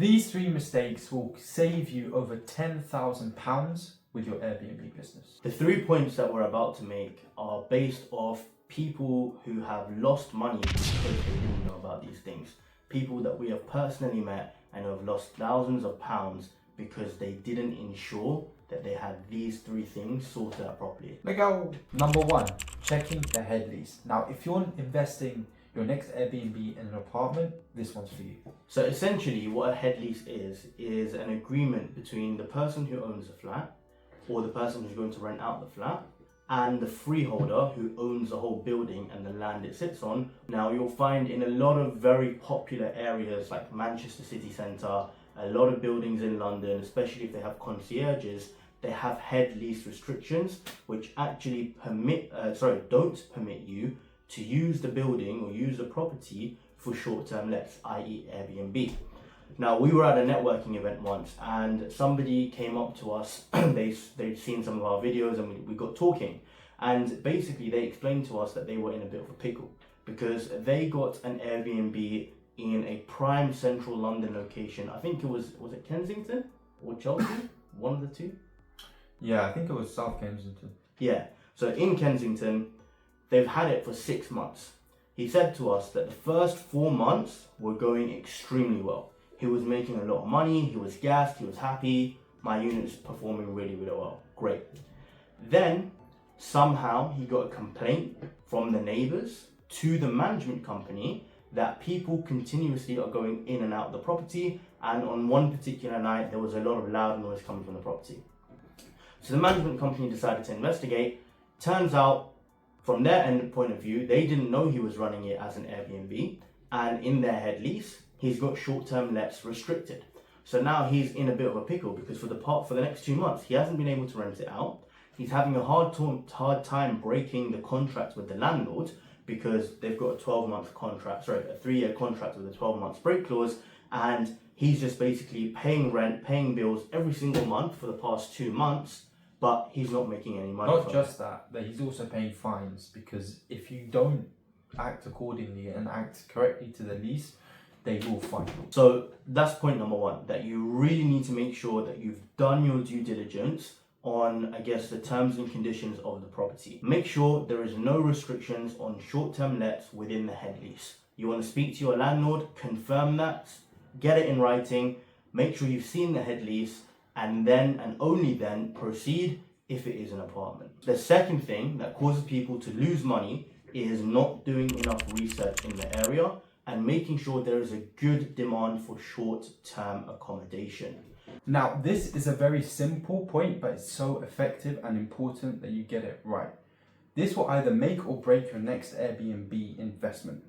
These 3 mistakes will save you over £10,000 with your Airbnb business. The 3 points that we're about to make are based off people who have lost money because they didn't know about these things. People that we have personally met and have lost thousands of pounds because they didn't ensure that they had these 3 things sorted out properly. Let go. Number 1, checking the head lease. Now, if you're investing your next Airbnb in an apartment, this one's for you. So essentially what a head lease is an agreement between the person who owns the flat or the person who's going to rent out the flat and the freeholder who owns the whole building and the land it sits on. Now you'll find in a lot of very popular areas like Manchester city centre, a lot of buildings in London, especially if they have concierges, they have head lease restrictions which actually don't permit you to use the building or use the property for short-term lets, i.e. Airbnb. Now we were at a networking event once and somebody came up to us, they'd seen some of our videos and we got talking, and basically they explained to us that they were in a bit of a pickle because they got an Airbnb in a prime central London location. I think was it Kensington or Chelsea? One of the two? Yeah, I think it was South Kensington. Yeah, so in Kensington, they've had it for 6 months. He said to us that the first 4 months were going extremely well. He was making a lot of money, he was gassed, he was happy, my unit's performing really, really well. Great. Then, somehow he got a complaint from the neighbours to the management company that people continuously are going in and out of the property, and on one particular night there was a lot of loud noise coming from the property. So the management company decided to investigate. Turns out, from their end point of view, they didn't know he was running it as an Airbnb, and in their head lease, he's got short-term lets restricted. So now he's in a bit of a pickle because for the next 2 months, he hasn't been able to rent it out. He's having a hard time breaking the contract with the landlord because they've got a 12-month contract, a 3-year contract with a 12-month break clause, and he's just basically paying rent, paying bills every single month for the past 2 months, but he's not making any money. Not just that, but he's also paying fines because if you don't act accordingly and act correctly to the lease, they will fine you. So that's point number 1, that you really need to make sure that you've done your due diligence on, I guess, the terms and conditions of the property. Make sure there is no restrictions on short-term lets within the head lease. You want to speak to your landlord, confirm that, get it in writing, make sure you've seen the head lease, and then and only then proceed if it is an apartment. The second thing that causes people to lose money is not doing enough research in the area and making sure there is a good demand for short-term accommodation. Now, this is a very simple point, but it's so effective and important that you get it right. This will either make or break your next Airbnb investment.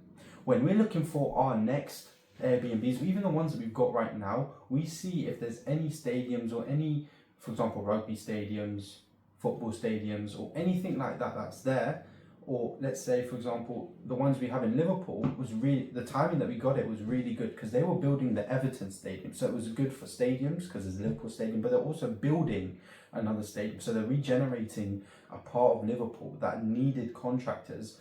When we're looking for our next Airbnbs, even the ones that we've got right now, we see if there's any stadiums or any, for example, rugby stadiums, football stadiums, or anything like that that's there. Or let's say, for example, the ones we have in Liverpool was really, the timing that we got it was really good because they were building the Everton stadium. So it was good for stadiums because it's Liverpool stadium, but they're also building another stadium. So they're regenerating a part of Liverpool that needed contractors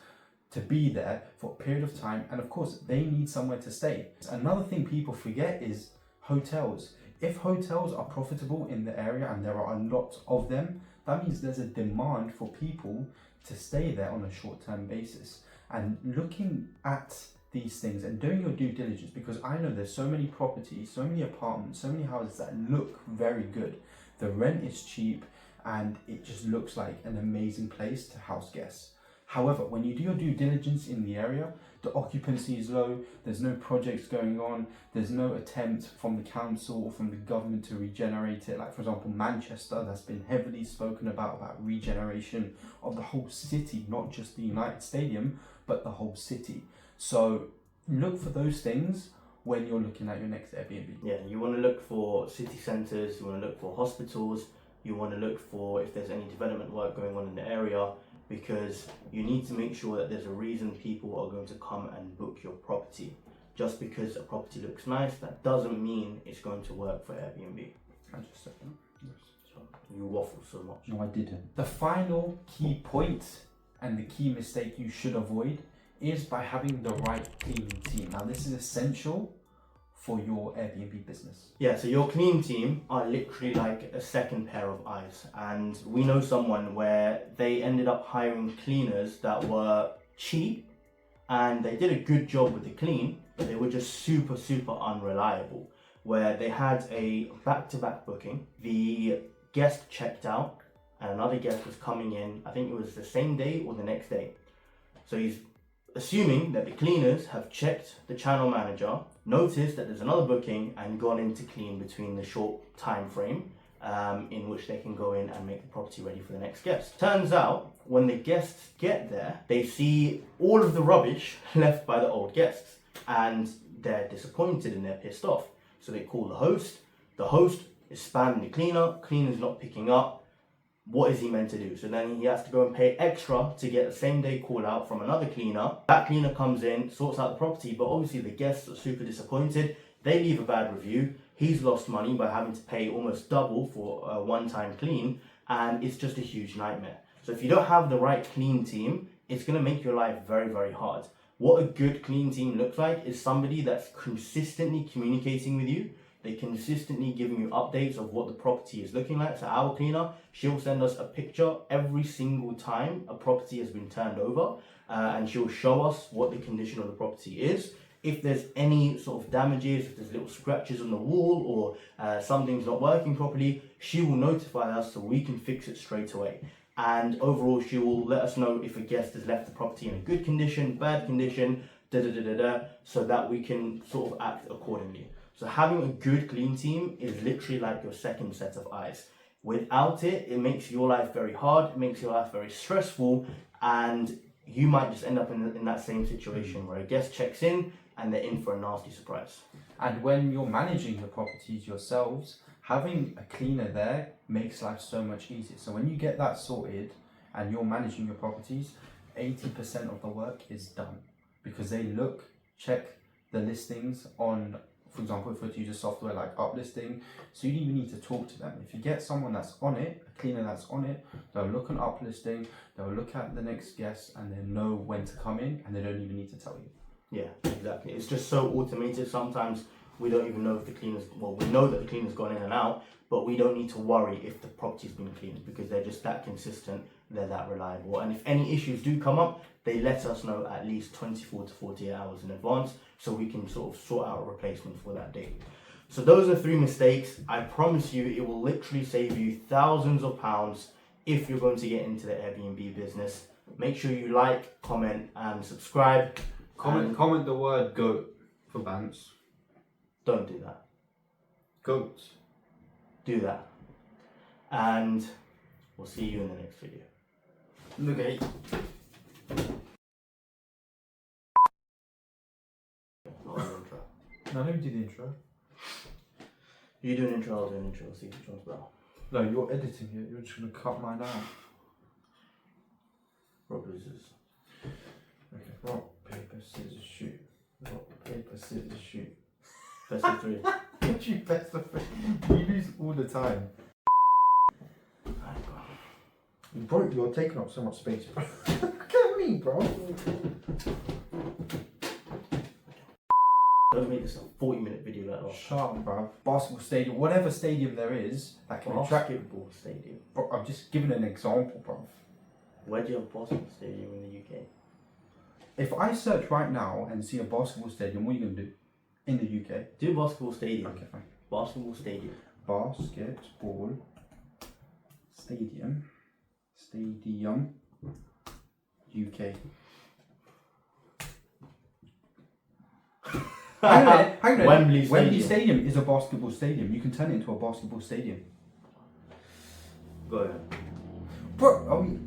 to be there for a period of time. And of course, they need somewhere to stay. Another thing people forget is hotels. If hotels are profitable in the area and there are a lot of them, that means there's a demand for people to stay there on a short-term basis. And looking at these things and doing your due diligence, because I know there's so many properties, so many apartments, so many houses that look very good. The rent is cheap and it just looks like an amazing place to house guests. However, when you do your due diligence in the area, the occupancy is low, there's no projects going on, there's no attempt from the council or from the government to regenerate it. Like for example, Manchester, that's been heavily spoken about regeneration of the whole city, not just the United Stadium, but the whole city. So look for those things when you're looking at your next Airbnb. Yeah, you want to look for city centres, you want to look for hospitals, you want to look for if there's any development work going on in the area, because you need to make sure that there's a reason people are going to come and book your property. Just because a property looks nice, that doesn't mean it's going to work for Airbnb. I just said that. Yes. So you waffle so much. No, I didn't. The final key point and the key mistake you should avoid is by having the right cleaning team. Now, this is essential for your Airbnb business. Yeah, so your clean team are literally like a second pair of eyes. And we know someone where they ended up hiring cleaners that were cheap and they did a good job with the clean, but they were just super, super unreliable. Where they had a back-to-back booking, the guest checked out and another guest was coming in, I think it was the same day or the next day. So he's assuming that the cleaners have checked the channel manager, noticed that there's another booking and gone in to clean between the short time frame in which they can go in and make the property ready for the next guest. Turns out, when the guests get there, they see all of the rubbish left by the old guests and they're disappointed and they're pissed off. So they call the host is spamming the cleaner's not picking up. What is he meant to do? So then he has to go and pay extra to get a same day call out from another cleaner. That cleaner comes in, sorts out the property, but obviously the guests are super disappointed. They leave a bad review. He's lost money by having to pay almost double for a one-time clean, and it's just a huge nightmare. So if you don't have the right clean team, it's going to make your life very, very hard. What a good clean team looks like is somebody that's consistently communicating with you. They're consistently giving you updates of what the property is looking like. So our cleaner, she'll send us a picture every single time a property has been turned over, and she'll show us what the condition of the property is. If there's any sort of damages, if there's little scratches on the wall or something's not working properly, she will notify us so we can fix it straight away. And overall, she will let us know if a guest has left the property in a good condition, bad condition, so that we can sort of act accordingly. So having a good clean team is literally like your second set of eyes. Without it, it makes your life very hard, it makes your life very stressful, and you might just end up in that same situation where a guest checks in and they're in for a nasty surprise. And when you're managing the properties yourselves, having a cleaner there makes life so much easier. So when you get that sorted and you're managing your properties, 80% of the work is done because they check the listings on, for example, if we use a software like Uplisting, so you don't even need to talk to them. If you get someone that's on it, a cleaner that's on it, they'll look on Uplisting, they'll look at the next guest and they'll know when to come in and they don't even need to tell you. Yeah, exactly. It's just so automated. Sometimes we don't even know if the cleaner's, well, we know that the cleaner's gone in and out, but we don't need to worry if the property's been cleaned because they're just that consistent, they're that reliable. And if any issues do come up, they let us know at least 24 to 48 hours in advance so we can sort of sort out a replacement for that date. So those are 3 mistakes. I promise you it will literally save you thousands of pounds if you're going to get into the Airbnb business. Make sure you like, comment and subscribe. Comment the word goat for Bants. Don't do that. Goat. Do that. And we'll see you in the next video. Okay. Now let me do the intro. You do an intro, I'll do an intro. See which one's better. No, you're editing it. You're just going to cut mine out. Rock, scissors. Okay. Rock, paper, scissors, shoot. Rock, paper, scissors, shoot. Best of 3. What you best of 3? You lose all the time. Bro, you're taking up so much space, bro. Look at me, bro. Don't make this a 40-minute video like that. Shut up, bro. Basketball stadium, whatever stadium there is that can attract. Basketball stadium. Bro, I'm just giving an example, bro. Where do you have a basketball stadium in the UK? If I search right now and see a basketball stadium, what are you going to do? In the UK? Do basketball stadium. Okay, fine. Basketball stadium. Basketball stadium. Stadium. UK. Hang on. Wembley Stadium is a basketball stadium. You can turn it into a basketball stadium. Go ahead. Bro, are we...